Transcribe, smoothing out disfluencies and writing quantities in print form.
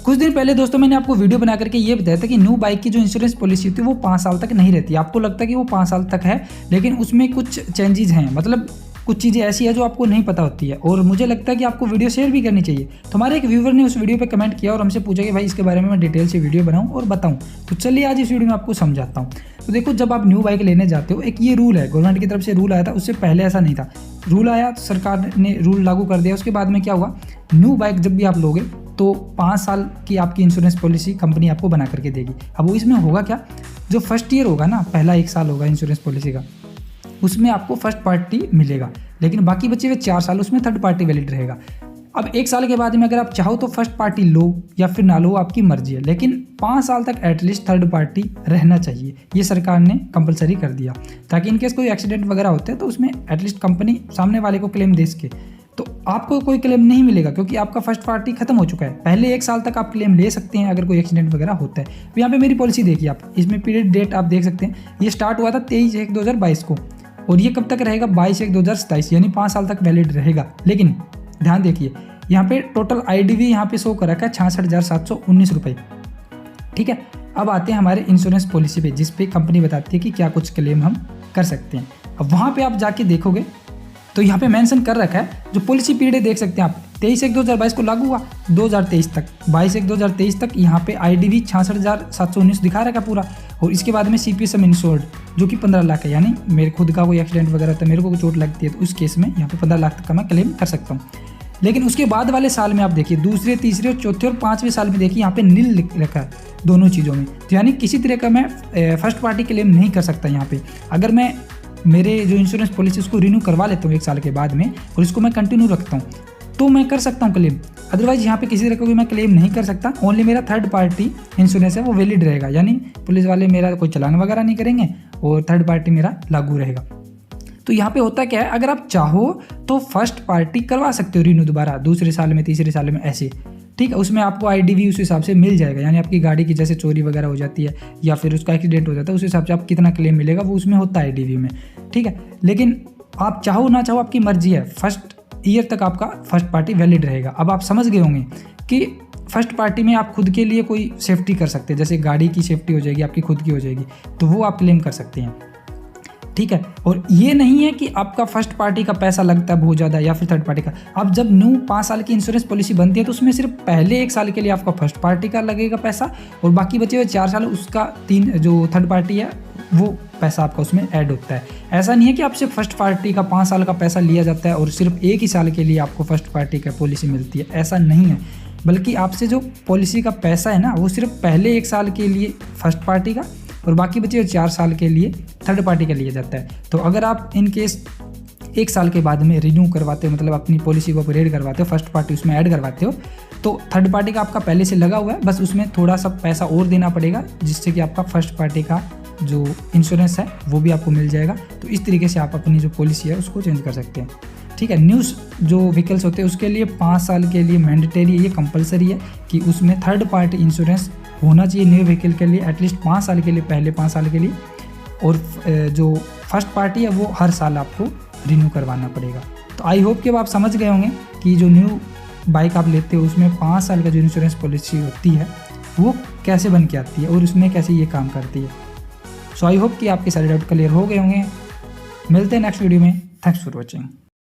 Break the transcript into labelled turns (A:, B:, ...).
A: कुछ दिन पहले दोस्तों मैंने आपको वीडियो बना करके ये बताया था कि न्यू बाइक की जो इंश्योरेंस पॉलिसी होती है वो 5 साल तक नहीं रहती। आपको लगता है कि वो 5 साल तक है, लेकिन उसमें कुछ चेंजेस हैं, मतलब कुछ चीज़ें ऐसी है जो आपको नहीं पता होती है, और मुझे लगता है कि आपको वीडियो शेयर भी करनी चाहिए। तो हमारे एक व्यूवर ने उस वीडियो पे कमेंट किया और हमसे पूछा कि भाई इसके बारे में मैं डिटेल से वीडियो बनाऊं और बताऊं। तो चलिए आज इस वीडियो में आपको समझाता हूं। तो देखो, जब आप न्यू बाइक लेने जाते हो, एक ये रूल है, गवर्नमेंट की तरफ से रूल आया था, उससे पहले ऐसा नहीं था। रूल आया तो सरकार ने रूल लागू कर दिया। उसके बाद में क्या हुआ, न्यू बाइक जब भी आप लोगे तो 5 साल की आपकी इंश्योरेंस पॉलिसी कंपनी आपको बना करके देगी। अब वो इसमें होगा क्या, जो फर्स्ट ईयर होगा ना, पहला 1 साल होगा इंश्योरेंस पॉलिसी का, उसमें आपको फर्स्ट पार्टी मिलेगा, लेकिन बाकी बचे हुए 4 साल उसमें थर्ड पार्टी वैलिड रहेगा। अब 1 साल के बाद में अगर आप चाहो तो फर्स्ट पार्टी लो या फिर ना लो, आपकी मर्जी है, लेकिन 5 साल तक एटलीस्ट थर्ड पार्टी रहना चाहिए। ये सरकार ने कंपलसरी कर दिया, ताकि इनकेस कोई एक्सीडेंट वगैरह होता है तो उसमें एटलीस्ट कंपनी सामने वाले को क्लेम दे सके। तो आपको कोई क्लेम नहीं मिलेगा क्योंकि आपका फर्स्ट पार्टी खत्म हो चुका है। पहले 1 साल तक आप क्लेम ले सकते हैं अगर कोई एक्सीडेंट वगैरह होता है। तो यहाँ पे मेरी पॉलिसी देखिए आप, इसमें पीरियड डेट आप देख सकते हैं, ये स्टार्ट हुआ था 23/1/2022 को, और ये कब तक रहेगा, 22/1/2027, यानी 5 साल तक वैलिड रहेगा। लेकिन ध्यान देखिए, यहाँ पे टोटल IDV यहाँ पे शो कर रखा है 66,719 रुपये। ठीक है, अब आते हैं हमारे इंश्योरेंस पॉलिसी पे, जिस पे कंपनी बताती है कि क्या कुछ क्लेम हम कर सकते हैं। अब वहाँ पे आप जाके देखोगे तो यहाँ पे मेंशन कर रखा है, जो पॉलिसी पीरियड देख सकते हैं आप, 23/1/2022 को लागू हुआ 2023 तक, 22/1/2023 तक यहाँ पे IDV 66,719 दिखा रखा पूरा, और इसके बाद में CPSM इंश्योर्ड जो कि 15 लाख है, यानी मेरे खुद का कोई एक्सीडेंट वगैरह होता है, मेरे को कोई चोट लगती है तो उस केस में यहाँ पे 15 लाख तक का मैं क्लेम कर सकता हूँ। लेकिन उसके बाद वाले साल में आप देखिए, दूसरे, तीसरे, चौथे और 5वें साल में देखिए यहाँ पे नील लिख रखा है दोनों चीज़ों में। तो यानी किसी तरह का मैं फर्स्ट पार्टी क्लेम नहीं कर सकता यहाँ पे। अगर मैं मेरे जो इंश्योरेंस पॉलिसी उसको रिन्यू करवा लेता हूँ 1 साल के बाद में, और इसको मैं कंटिन्यू रखता हूँ, तो मैं कर सकता हूँ क्लेम। अदरवाइज यहाँ पे किसी तरह का भी मैं क्लेम नहीं कर सकता। ओनली मेरा थर्ड पार्टी इंश्योरेंस है वो वैलिड रहेगा, यानी पुलिस वाले मेरा कोई चालान वगैरह नहीं करेंगे और थर्ड पार्टी मेरा लागू रहेगा। तो यहाँ पे होता क्या है, अगर आप चाहो तो फर्स्ट पार्टी करवा सकते हो रिन्यू दोबारा, दूसरे साल में, तीसरे साल में, ऐसे। ठीक है, उसमें आपको IDV उस हिसाब से मिल जाएगा, यानी आपकी गाड़ी की जैसे चोरी वगैरह हो जाती है या फिर उसका एक्सीडेंट हो जाता है, उस हिसाब से आप कितना क्लेम मिलेगा वो उसमें होता है IDV में। ठीक है, लेकिन आप चाहो ना चाहो आपकी मर्जी है, फर्स्ट ईयर तक आपका फर्स्ट पार्टी वैलिड रहेगा। अब आप समझ गए होंगे कि फर्स्ट पार्टी में आप खुद के लिए कोई सेफ्टी कर सकते हैं, जैसे गाड़ी की सेफ्टी हो जाएगी, आपकी खुद की हो जाएगी, तो वो आप क्लेम कर सकते हैं। ठीक है, और ये नहीं है कि आपका फर्स्ट पार्टी का पैसा लगता है बहुत ज़्यादा या फिर थर्ड पार्टी का। अब जब न्यू 5 साल की इंश्योरेंस पॉलिसी बनती है तो उसमें सिर्फ पहले 1 साल के लिए आपका फर्स्ट पार्टी का लगेगा पैसा, और बाकी बचे हुए 4 साल उसका 3 जो थर्ड पार्टी है वो पैसा आपका उसमें ऐड होता है। ऐसा नहीं है कि आपसे फर्स्ट पार्टी का 5 साल का पैसा लिया जाता है और सिर्फ 1 ही साल के लिए आपको फर्स्ट पार्टी का पॉलिसी मिलती है, ऐसा नहीं है। बल्कि आपसे जो पॉलिसी का पैसा है ना, वो सिर्फ पहले 1 साल के लिए फर्स्ट पार्टी का और बाकी बचे 4 साल के लिए थर्ड पार्टी का लिया जाता है। तो अगर आप इन केस 1 साल के बाद में रिन्यू करवाते हो, मतलब अपनी पॉलिसी को अपग्रेड करवाते हो, फर्स्ट पार्टी उसमें ऐड करवाते हो, तो थर्ड पार्टी का आपका पहले से लगा हुआ है, बस उसमें थोड़ा सा पैसा और देना पड़ेगा, जिससे कि आपका फर्स्ट पार्टी का जो इंश्योरेंस है वो भी आपको मिल जाएगा। तो इस तरीके से आप अपनी जो पॉलिसी है उसको चेंज कर सकते हैं। ठीक है, न्यूज़ जो व्हीकल्स होते हैं उसके लिए 5 साल के लिए मैंडेटरी, ये कंपलसरी है कि उसमें थर्ड पार्टी इंश्योरेंस होना चाहिए न्यू व्हीकल के लिए, एटलीस्ट 5 साल के लिए, पहले 5 साल के लिए। और जो फर्स्ट पार्टी है वो हर साल आपको रिन्यू करवाना पड़ेगा। तो आई होप कि अब आप समझ गए होंगे कि जो न्यू बाइक आप लेते हो उसमें 5 साल का जो इंश्योरेंस पॉलिसी होती है वो कैसे बन के आती है और उसमें कैसे ये काम करती है। सो आई होप कि आपके सारे डाउट क्लियर हो गए होंगे। मिलते हैं नेक्स्ट वीडियो में। Thanks for watching.